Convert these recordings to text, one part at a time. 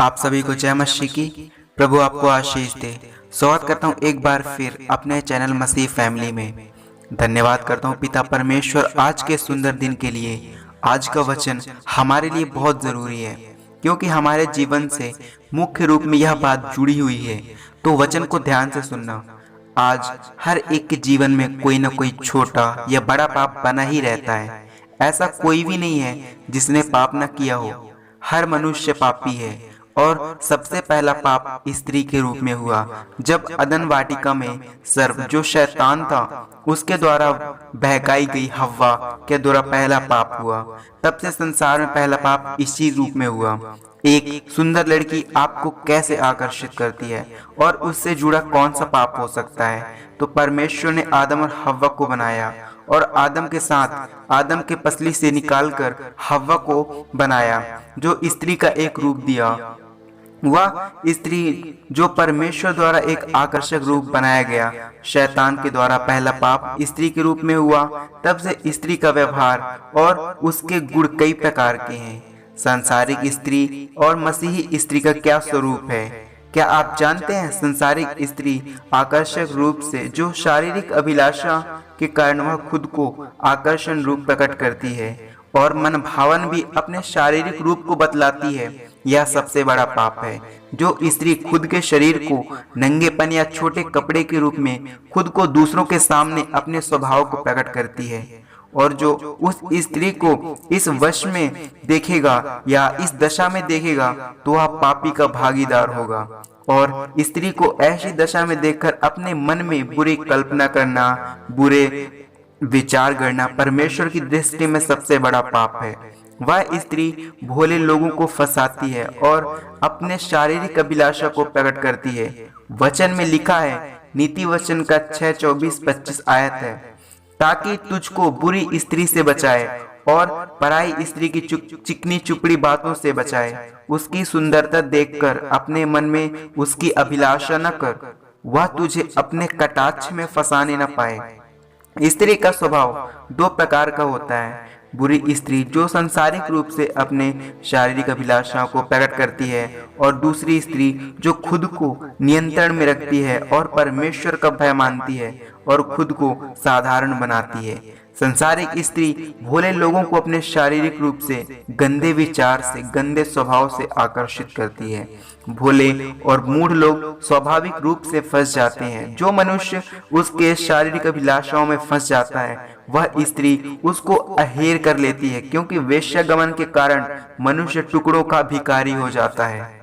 आप सभी को जय मसीह की। प्रभु आपको आशीष दे। स्वागत करता हूँ एक बार फिर अपने चैनल मसीह फैमिली में। धन्यवाद करता हूँ पिता परमेश्वर आज के सुंदर दिन के लिए। आज का वचन हमारे लिए बहुत ज़रूरी है क्योंकि हमारे जीवन से मुख्य रूप में यह बात जुड़ी हुई है। तो वचन को ध्यान से सुनना। आज हर एक के जीवन में कोई न कोई छोटा या बड़ा पाप बना ही रहता है। ऐसा कोई भी नहीं है जिसने पाप न किया हो। हर मनुष्य पापी है और सबसे पहला पाप स्त्री के रूप में हुआ जब अदन वाटिका में सर्प जो शैतान था उसके द्वारा बहकाई गई हव्वा के द्वारा पहला पाप हुआ। तब से संसार में पहला पाप इसी रूप में हुआ। एक सुंदर लड़की आपको कैसे आकर्षित करती है और उससे जुड़ा कौन सा पाप हो सकता है? तो परमेश्वर ने आदम और हव्वा को बनाया और आदम के साथ आदम के पसली से निकालकर हव्वा को बनाया जो स्त्री का एक रूप दिया। वह स्त्री जो परमेश्वर द्वारा एक आकर्षक रूप बनाया गया, शैतान के द्वारा पहला पाप स्त्री के रूप में हुआ। तब से स्त्री का व्यवहार और उसके गुण कई प्रकार के हैं। सांसारिक स्त्री और मसीही स्त्री का क्या स्वरूप है? क्या आप जानते हैं? संसारिक स्त्री आकर्षक रूप से जो शारीरिक अभिलाषा के कारण वह खुद को आकर्षण रूप प्रकट करती है और मन भावन भी अपने शारीरिक रूप को बतलाती है। यह सबसे बड़ा पाप है। जो स्त्री खुद के शरीर को नंगेपन या छोटे कपड़े के रूप में खुद को दूसरों के सामने अपने स्वभाव को प्रकट करती है और जो उस स्त्री को इस वश में देखेगा या इस दशा में देखेगा तो वह पापी का भागीदार होगा। और स्त्री को ऐसी दशा में देखकर अपने मन में बुरी कल्पना करना, बुरे विचार करना परमेश्वर की दृष्टि में सबसे बड़ा पाप है। वह स्त्री भोले लोगों को फंसाती है और अपने शारीरिक अभिलाषा को प्रकट करती है। वचन में लिखा है, नीति वचन का 6:24-25 आयत है, ताकि तुझको बुरी स्त्री से बचाए और पराई स्त्री की चिकनी चुपड़ी बातों से बचाए। उसकी सुंदरता देखकर अपने मन में उसकी अभिलाषा न कर, वह तुझे अपने कटाक्ष में फंसाने न पाए। स्त्री का स्वभाव दो प्रकार का होता है। बुरी स्त्री जो सांसारिक रूप से अपने शारीरिक अभिलाषाओं को प्रकट करती है और दूसरी स्त्री जो खुद को नियंत्रण में रखती है और परमेश्वर का भय मानती है और खुद को साधारण बनाती है। सांसारिक स्त्री भोले लोगों को अपने शारीरिक रूप से गंदे विचार से, गंदे स्वभाव से आकर्षित करती है। भोले और मूढ़ लोग स्वाभाविक रूप से फंस जाते हैं। जो मनुष्य उसके शारीरिक अभिलाषाओं में फंस जाता है वह स्त्री उसको अहेर कर लेती है, क्योंकि वेश्यागमन के कारण मनुष्य टुकड़ों का भिखारी हो जाता है।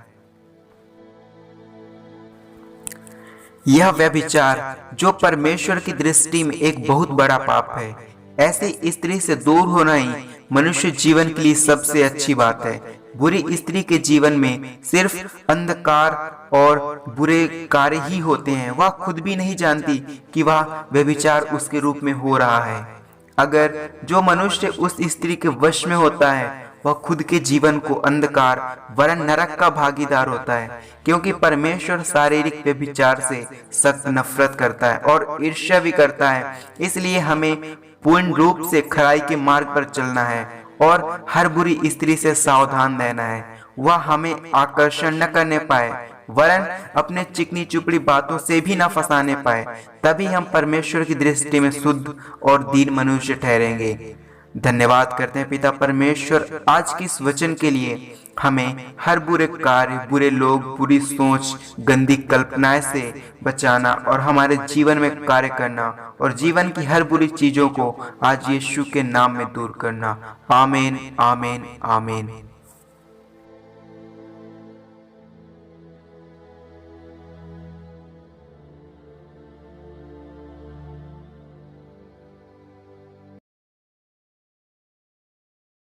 यह व्यभिचार जो परमेश्वर की दृष्टि में एक बहुत बड़ा पाप है। ऐसी स्त्री से दूर होना ही मनुष्य जीवन के लिए सबसे अच्छी बात है। बुरी स्त्री के जीवन में सिर्फ अंधकार और बुरे कार्य ही होते हैं। वह खुद भी नहीं जानती कि वह व्यभिचार उसके रूप में हो रहा है। अगर जो मनुष्य उस स्त्री के वश में होता है वह खुद के जीवन को अंधकार वरन नरक का भागीदार होता है, क्योंकि परमेश्वर शारीरिक व्यभिचार से सख्त नफरत करता है और ईर्ष्या भी करता है। इसलिए हमें पूर्ण रूप से खराई के मार्ग पर चलना है और हर बुरी स्त्री से सावधान रहना है। वह हमें आकर्षण न करने पाए वरन अपने चिकनी चुपड़ी बातों से भी न फंसाने पाए। तभी हम परमेश्वर की दृष्टि में शुद्ध और दीन मनुष्य ठहरेंगे। धन्यवाद करते हैं पिता परमेश्वर आज की इस वचन के लिए। हमें हर बुरे कार्य, बुरे लोग, बुरी सोच, गंदी कल्पनाएं से बचाना और हमारे जीवन में कार्य करना और जीवन की हर बुरी चीजों को आज यीशु के नाम में दूर करना। आमीन, आमीन, आमीन।